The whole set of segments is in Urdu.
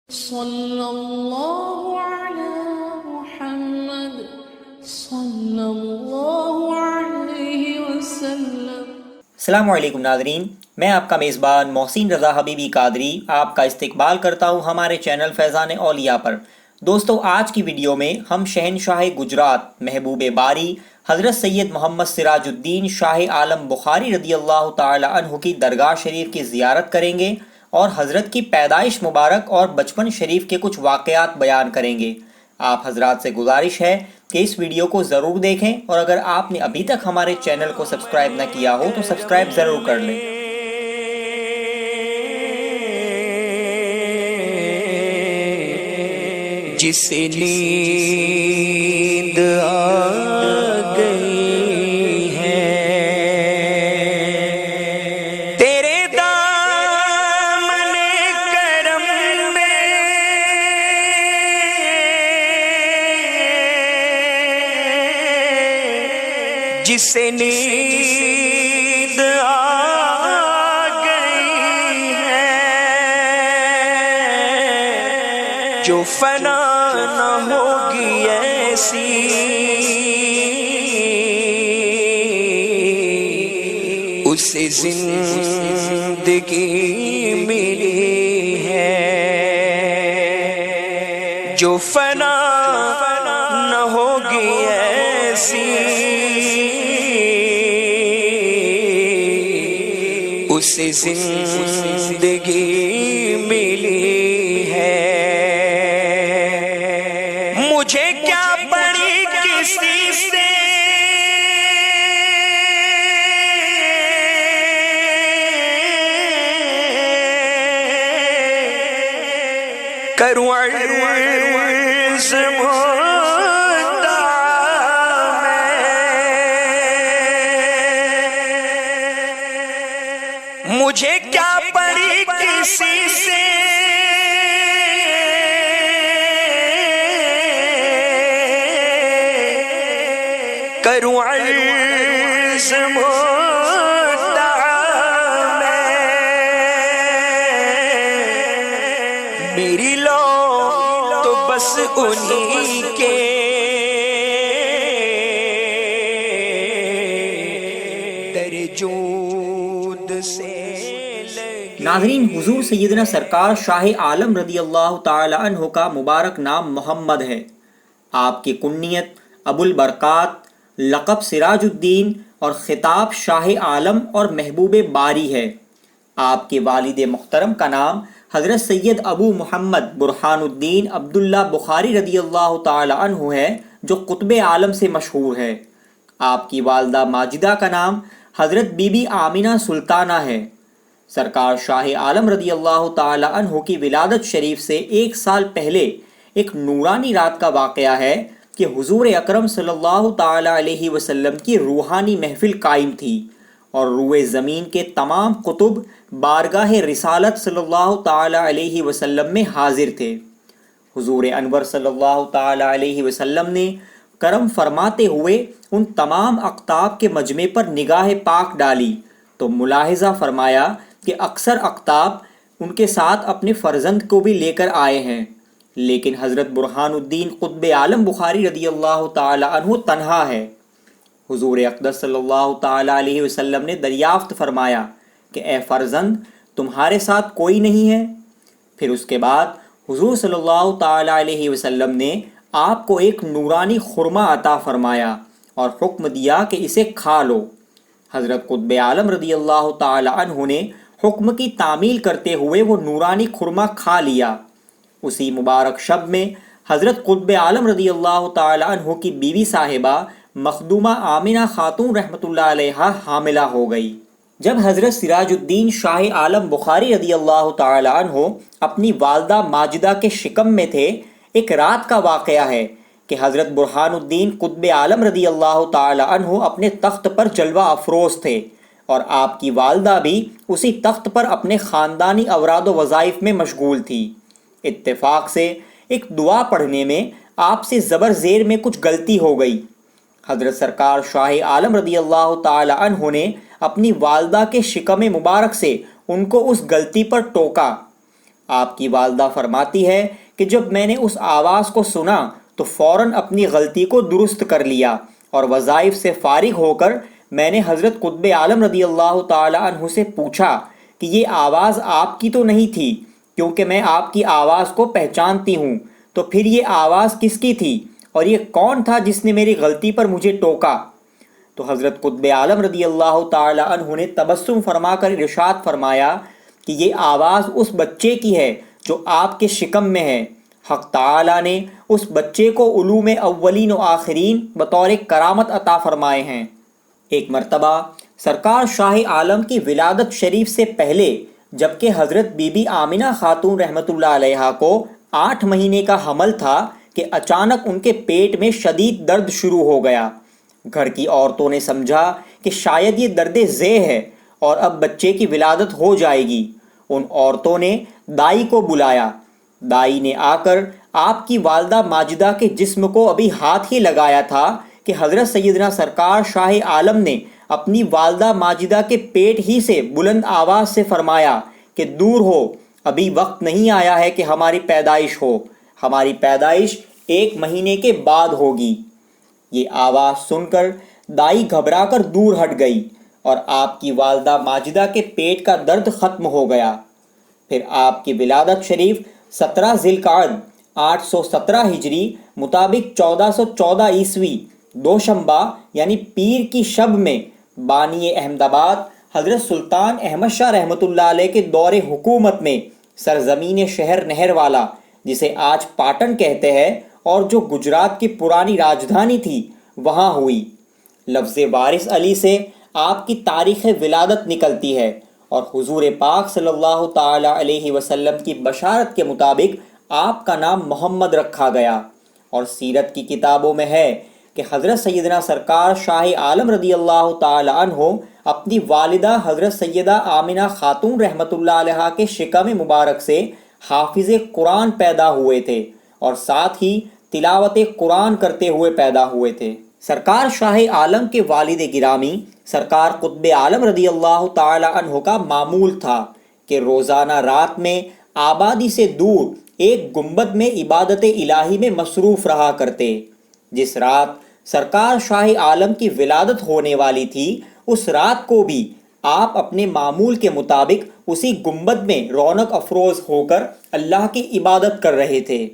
صلی اللہ علی محمد صلی اللہ علیہ وسلم۔ السلام علیکم ناظرین، میں آپ کا میزبان محسن رضا حبیبی قادری آپ کا استقبال کرتا ہوں ہمارے چینل فیضان اولیاء پر۔ دوستو، آج کی ویڈیو میں ہم شہنشاہ گجرات محبوب باری حضرت سید محمد سراج الدین شاہ عالم بخاری رضی اللہ تعالی عنہ کی درگاہ شریف کی زیارت کریں گے اور حضرت کی پیدائش مبارک اور بچپن شریف کے کچھ واقعات بیان کریں گے۔ آپ حضرات سے گزارش ہے کہ اس ویڈیو کو ضرور دیکھیں، اور اگر آپ نے ابھی تک ہمارے چینل کو سبسکرائب نہ کیا ہو تو سبسکرائب ضرور کر لیں۔ جسے نیند آ گئی ہے تیرے دامن کرم میں، جسے نیند آ گئی ہے، جو فنا نہ ہوگی ایسی، اسے زندگی ملی ہے، جو فنا نہ ہوگی ایسی، اسے زندگی ملی ہے۔ مجھے کیا پڑی کسی سے کروں عرض مدعا میں، مجھے کیا پڑی کسی سے کروں عرض مدعا میں، میری لو تو بس انہی کے درجود سے لگی۔ ناظرین، حضور سیدنا سرکار شاہ عالم رضی اللہ تعالی عنہ کا مبارک نام محمد ہے۔ آپ کی کنیت ابو البرکات، لقب سراج الدین اور خطاب شاہ عالم اور محبوب باری ہے۔ آپ کے والد محترم کا نام حضرت سید ابو محمد برہان الدین عبداللہ بخاری رضی اللہ تعالی عنہ ہے، جو قطب عالم سے مشہور ہے۔ آپ کی والدہ ماجدہ کا نام حضرت بی بی آمنہ سلطانہ ہے۔ سرکار شاہ عالم رضی اللہ تعالی عنہ کی ولادت شریف سے 1 سال پہلے ایک نورانی رات کا واقعہ ہے کہ حضور اکرم صلی اللہ تعالی علیہ وسلم کی روحانی محفل قائم تھی، اور روئے زمین کے تمام قطب بارگاہ رسالت صلی اللہ تعالی علیہ وسلم میں حاضر تھے۔ حضور انور صلی اللہ تعالی علیہ وسلم نے کرم فرماتے ہوئے ان تمام اقطاب کے مجمع پر نگاہ پاک ڈالی تو ملاحظہ فرمایا کہ اکثر اقطاب ان کے ساتھ اپنے فرزند کو بھی لے کر آئے ہیں، لیکن حضرت برہان الدین قطب عالم بخاری رضی اللہ تعالی عنہ تنہا ہے۔ حضور اقدس صلی اللہ تعالی علیہ وسلم نے دریافت فرمایا کہ اے فرزند، تمہارے ساتھ کوئی نہیں ہے؟ پھر اس کے بعد حضور صلی اللہ تعالی علیہ وسلم نے آپ کو ایک نورانی خرما عطا فرمایا اور حکم دیا کہ اسے کھا لو۔ حضرت قطب عالم رضی اللہ تعالی عنہ نے حکم کی تعمیل کرتے ہوئے وہ نورانی خرما کھا لیا۔ اسی مبارک شب میں حضرت قطب عالم رضی اللہ تعالی عنہ کی بیوی صاحبہ مخدومہ آمنہ خاتون رحمۃ اللہ علیہا حاملہ ہو گئی۔ جب حضرت سراج الدین شاہ عالم بخاری رضی اللہ تعالی عنہ اپنی والدہ ماجدہ کے شکم میں تھے، ایک رات کا واقعہ ہے کہ حضرت برہان الدین قطب عالم رضی اللہ تعالی عنہ اپنے تخت پر جلوہ افروز تھے، اور آپ کی والدہ بھی اسی تخت پر اپنے خاندانی اوراد و وظائف میں مشغول تھی۔ اتفاق سے ایک دعا پڑھنے میں آپ سے زبر زیر میں کچھ غلطی ہو گئی۔ حضرت سرکار شاہ عالم رضی اللہ تعالی عنہ نے اپنی والدہ کے شکم مبارک سے ان کو اس غلطی پر ٹوکا۔ آپ کی والدہ فرماتی ہے کہ جب میں نے اس آواز کو سنا تو فوراً اپنی غلطی کو درست کر لیا اور وظائف سے فارغ ہو کر میں نے حضرت قطب عالم رضی اللہ تعالی عنہ سے پوچھا کہ یہ آواز آپ کی تو نہیں تھی، کیونکہ میں آپ کی آواز کو پہچانتی ہوں، تو پھر یہ آواز کس کی تھی اور یہ کون تھا جس نے میری غلطی پر مجھے ٹوکا؟ تو حضرت قطب عالم رضی اللہ تعالی عنہ نے تبسم فرما کر ارشاد فرمایا کہ یہ آواز اس بچے کی ہے جو آپ کے شکم میں ہے۔ حق تعالی نے اس بچے کو علوم اولین و آخرین بطور کرامت عطا فرمائے ہیں۔ ایک مرتبہ سرکار شاہ عالم کی ولادت شریف سے پہلے جبکہ حضرت بی بی آمنہ خاتون رحمۃ اللہ علیہا کو 8 مہینے کا حمل تھا کہ اچانک ان کے پیٹ میں شدید درد شروع ہو گیا۔ گھر کی عورتوں نے سمجھا کہ شاید یہ درد ذیح ہے اور اب بچے کی ولادت ہو جائے گی۔ ان عورتوں نے دائی کو بلایا۔ دائی نے آ کر آپ کی والدہ ماجدہ کے جسم کو ابھی ہاتھ ہی لگایا تھا کہ حضرت سیدنا سرکار شاہ عالم نے اپنی والدہ ماجدہ کے پیٹ ہی سے بلند آواز سے فرمایا کہ دور ہو، ابھی وقت نہیں آیا ہے کہ ہماری پیدائش ہو، ہماری پیدائش 1 مہینے کے بعد ہوگی۔ یہ آواز سن کر دائی گھبرا کر دور ہٹ گئی اور آپ کی والدہ ماجدہ کے پیٹ کا درد ختم ہو گیا۔ پھر آپ کی ولادت شریف 17 ذی القعدہ 817 ہجری مطابق 1414 عیسوی دوشنبہ یعنی پیر کی شب میں بانی احمد آباد حضرت سلطان احمد شاہ رحمۃ اللہ علیہ کے دور حکومت میں سرزمین شہر نہر والا، جسے آج پاٹن کہتے ہیں اور جو گجرات کی پرانی راجدھانی تھی، وہاں ہوئی۔ لفظ وارث علی سے آپ کی تاریخ ولادت نکلتی ہے اور حضور پاک صلی اللہ تعالی علیہ وسلم کی بشارت کے مطابق آپ کا نام محمد رکھا گیا۔ اور سیرت کی کتابوں میں ہے کہ حضرت سیدنا سرکار شاہ عالم رضی اللہ تعالی عنہ اپنی والدہ حضرت سیدہ آمنہ خاتون رحمۃ اللہ علیہا کے شکم مبارک سے حافظ قرآن پیدا ہوئے تھے اور ساتھ ہی تلاوت قرآن کرتے ہوئے پیدا ہوئے تھے۔ سرکار شاہ عالم کے والد گرامی سرکار قطب عالم رضی اللہ تعالی عنہ کا معمول تھا کہ روزانہ رات میں آبادی سے دور ایک گنبد میں عبادت الہی میں مصروف رہا کرتے۔ جس رات سرکار شاہ عالم کی ولادت ہونے والی تھی، اس رات کو بھی آپ اپنے معمول کے مطابق اسی گنبد میں رونق افروز ہو کر اللہ کی عبادت کر رہے تھے۔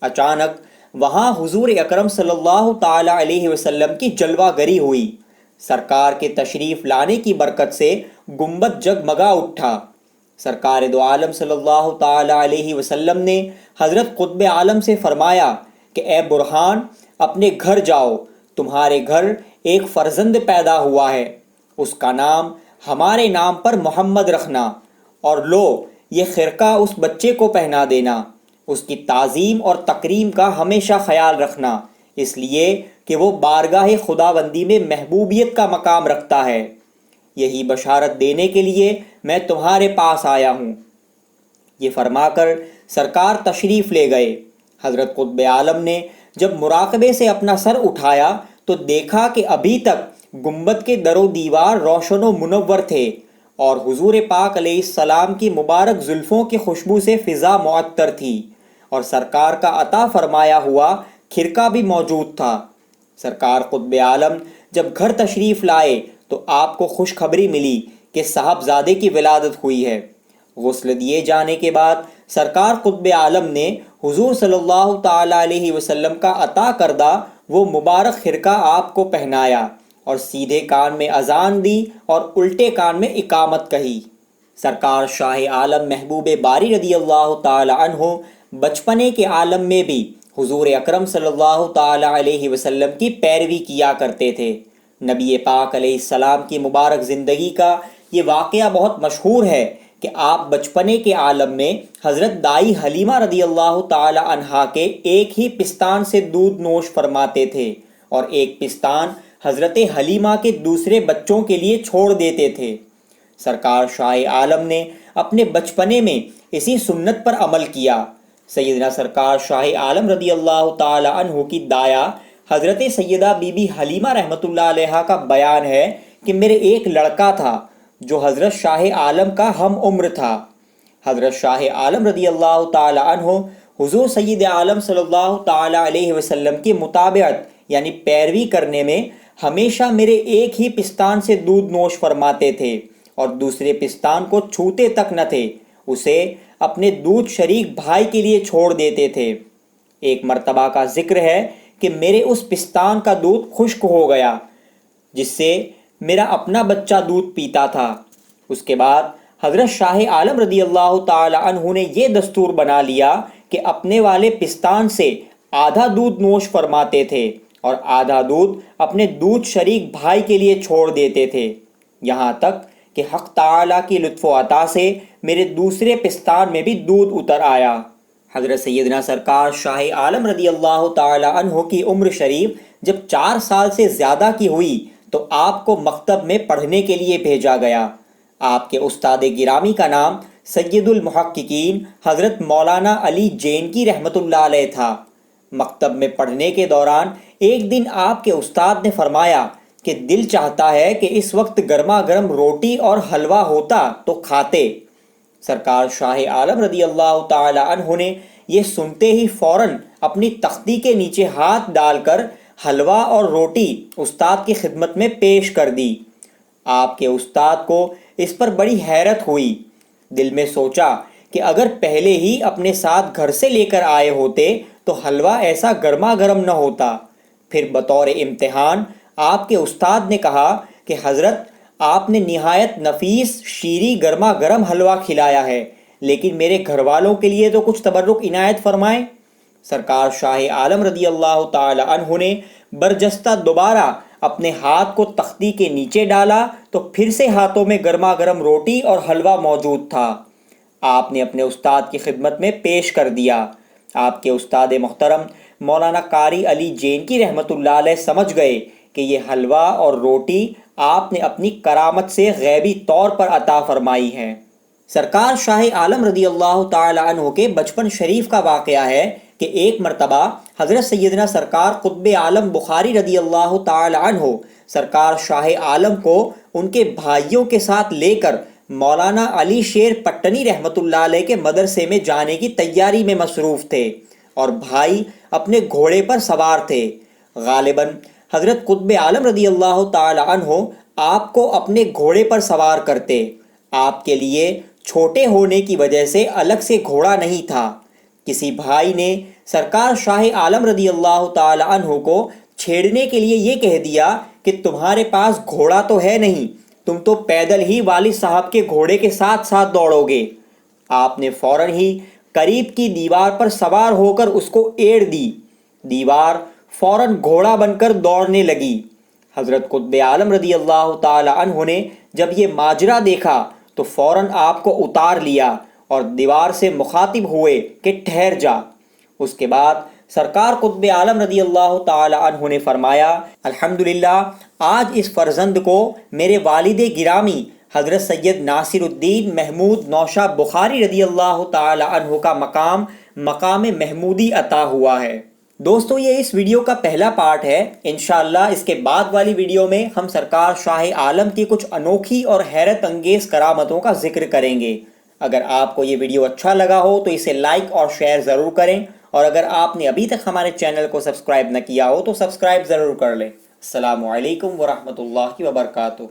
اچانک وہاں حضور اکرم صلی اللہ تعالی علیہ وسلم کی جلوہ گری ہوئی۔ سرکار کے تشریف لانے کی برکت سے گنبد جگمگا اٹھا۔ سرکار دو عالم صلی اللہ تعالی علیہ وسلم نے حضرت قطب عالم سے فرمایا کہ اے برہان، اپنے گھر جاؤ، تمہارے گھر ایک فرزند پیدا ہوا ہے، اس کا نام ہمارے نام پر محمد رکھنا، اور لو یہ خرقہ اس بچے کو پہنا دینا، اس کی تعظیم اور تکریم کا ہمیشہ خیال رکھنا، اس لیے کہ وہ بارگاہ خداوندی میں محبوبیت کا مقام رکھتا ہے۔ یہی بشارت دینے کے لیے میں تمہارے پاس آیا ہوں۔ یہ فرما کر سرکار تشریف لے گئے۔ حضرت قطب عالم نے جب مراقبے سے اپنا سر اٹھایا تو دیکھا کہ ابھی تک گنبد کے در و دیوار روشن و منور تھے اور حضور پاک علیہ السلام کی مبارک زلفوں کی خوشبو سے فضا معطر تھی، اور سرکار کا عطا فرمایا ہوا خرقہ بھی موجود تھا۔ سرکار قطب عالم جب گھر تشریف لائے تو آپ کو خوشخبری ملی کہ صاحبزادے کی ولادت ہوئی ہے۔ غسل دیے جانے کے بعد سرکار قطب عالم نے حضور صلی اللہ تعالی علیہ وسلم کا عطا کردہ وہ مبارک خرقہ آپ کو پہنایا اور سیدھے کان میں اذان دی اور الٹے کان میں اقامت کہی۔ سرکار شاہ عالم محبوب باری رضی اللہ تعالی عنہ بچپنے کے عالم میں بھی حضور اکرم صلی اللہ تعالی علیہ وسلم کی پیروی کیا کرتے تھے۔ نبی پاک علیہ السلام کی مبارک زندگی کا یہ واقعہ بہت مشہور ہے کہ آپ بچپنے کے عالم میں حضرت دائی حلیمہ رضی اللہ تعالی عنہا کے ایک ہی پستان سے دودھ نوش فرماتے تھے اور ایک پستان حضرت حلیمہ کے دوسرے بچوں کے لیے چھوڑ دیتے تھے۔ سرکار شاہ عالم نے اپنے بچپنے میں اسی سنت پر عمل کیا۔ سیدنا سرکار شاہ عالم رضی اللہ تعالی عنہ کی دایا حضرت سیدہ بی بی حلیمہ رحمۃ اللہ علیہا کا بیان ہے کہ میرے ایک لڑکا تھا جو حضرت شاہ عالم کا ہم عمر تھا۔ حضرت شاہ عالم رضی اللہ تعالی عنہ حضور سید عالم صلی اللہ تعالی علیہ وسلم کی متابعت یعنی پیروی کرنے میں ہمیشہ میرے ایک ہی پستان سے دودھ نوش فرماتے تھے اور دوسرے پستان کو چھوتے تک نہ تھے، اسے اپنے دودھ شریک بھائی کے لیے چھوڑ دیتے تھے۔ ایک مرتبہ کا ذکر ہے کہ میرے اس پستان کا دودھ خشک ہو گیا جس سے میرا اپنا بچہ دودھ پیتا تھا۔ اس کے بعد حضرت شاہ عالم رضی اللہ تعالی عنہ نے یہ دستور بنا لیا کہ اپنے والے پستان سے آدھا دودھ نوش فرماتے تھے اور آدھا دودھ اپنے دودھ شریک بھائی کے لیے چھوڑ دیتے تھے، یہاں تک کہ حق تعالیٰ کی لطف و عطا سے میرے دوسرے پستان میں بھی دودھ اتر آیا۔ حضرت سیدنا سرکار شاہ عالم رضی اللہ تعالی عنہ کی عمر شریف جب 4 سال سے زیادہ کی ہوئی تو آپ کو مکتب میں پڑھنے کے لیے بھیجا گیا۔ آپ کے استاد گرامی کا نام سید المحققین حضرت مولانا علی جینکی رحمۃ اللہ علیہ تھا۔ مکتب میں پڑھنے کے دوران ایک دن آپ کے استاد نے فرمایا کہ دل چاہتا ہے کہ اس وقت گرما گرم روٹی اور حلوہ ہوتا تو کھاتے۔ سرکار شاہ عالم رضی اللہ تعالی عنہ نے یہ سنتے ہی فوراً اپنی تختی کے نیچے ہاتھ ڈال کر حلوہ اور روٹی استاد کی خدمت میں پیش کر دی۔ آپ کے استاد کو اس پر بڑی حیرت ہوئی، دل میں سوچا کہ اگر پہلے ہی اپنے ساتھ گھر سے لے کر آئے ہوتے تو حلوہ ایسا گرما گرم نہ ہوتا۔ پھر بطور امتحان آپ کے استاد نے کہا کہ حضرت آپ نے نہایت نفیس شیریں گرما گرم حلوہ کھلایا ہے، لیکن میرے گھر والوں کے لیے تو کچھ تبرک عنایت فرمائیں۔ سرکار شاہ عالم رضی اللہ تعالی عنہ نے برجستہ دوبارہ اپنے ہاتھ کو تختی کے نیچے ڈالا تو پھر سے ہاتھوں میں گرما گرم روٹی اور حلوہ موجود تھا۔ آپ نے اپنے استاد کی خدمت میں پیش کر دیا۔ آپ کے استاد محترم مولانا قاری علی جینکی رحمۃ اللہ علیہ سمجھ گئے کہ یہ حلوہ اور روٹی آپ نے اپنی کرامت سے غیبی طور پر عطا فرمائی ہے۔ سرکار شاہ عالم رضی اللہ تعالی عنہ کے بچپن شریف کا واقعہ ہے کہ ایک مرتبہ حضرت سیدنا سرکار قطب عالم بخاری رضی اللہ تعالی عنہ سرکار شاہ عالم کو ان کے بھائیوں کے ساتھ لے کر مولانا علی شیر پٹنی رحمۃ اللہ علیہ کے مدرسے میں جانے کی تیاری میں مصروف تھے اور بھائی اپنے گھوڑے پر سوار تھے۔ غالباً حضرت قطب عالم رضی اللہ تعالی عنہ آپ کو اپنے گھوڑے پر سوار کرتے۔ آپ کے لیے چھوٹے ہونے کی وجہ سے الگ سے گھوڑا نہیں تھا۔ کسی بھائی نے سرکار شاہ عالم رضی اللہ تعالی عنہ کو چھیڑنے کے لیے یہ کہہ دیا کہ تمہارے پاس گھوڑا تو ہے نہیں، تم تو پیدل ہی والد صاحب کے گھوڑے کے ساتھ ساتھ دوڑو گے۔ آپ نے فوراً ہی قریب کی دیوار پر سوار ہو کر اس کو ایڑ دی، دیوار فوراً گھوڑا بن کر دوڑنے لگی۔ حضرت قطب عالم رضی اللہ تعالی عنہ نے جب یہ ماجرا دیکھا تو فوراً آپ کو اتار لیا اور دیوار سے مخاطب ہوئے کہ ٹھہر جا۔ اس کے بعد سرکار قطب عالم رضی اللہ تعالی عنہ نے فرمایا، الحمدللہ آج اس فرزند کو میرے والد گرامی حضرت سید ناصر الدین محمود نوشہ بخاری رضی اللہ تعالی عنہ کا مقام محمودی عطا ہوا ہے۔ دوستو یہ اس ویڈیو کا پہلا پارٹ ہے، انشاءاللہ اس کے بعد والی ویڈیو میں ہم سرکار شاہ عالم کی کچھ انوکھی اور حیرت انگیز کرامتوں کا ذکر کریں گے۔ اگر آپ کو یہ ویڈیو اچھا لگا ہو تو اسے لائک اور شیئر ضرور کریں، اور اگر آپ نے ابھی تک ہمارے چینل کو سبسکرائب نہ کیا ہو تو سبسکرائب ضرور کر لیں۔ السلام علیکم ورحمۃ اللہ وبرکاتہ۔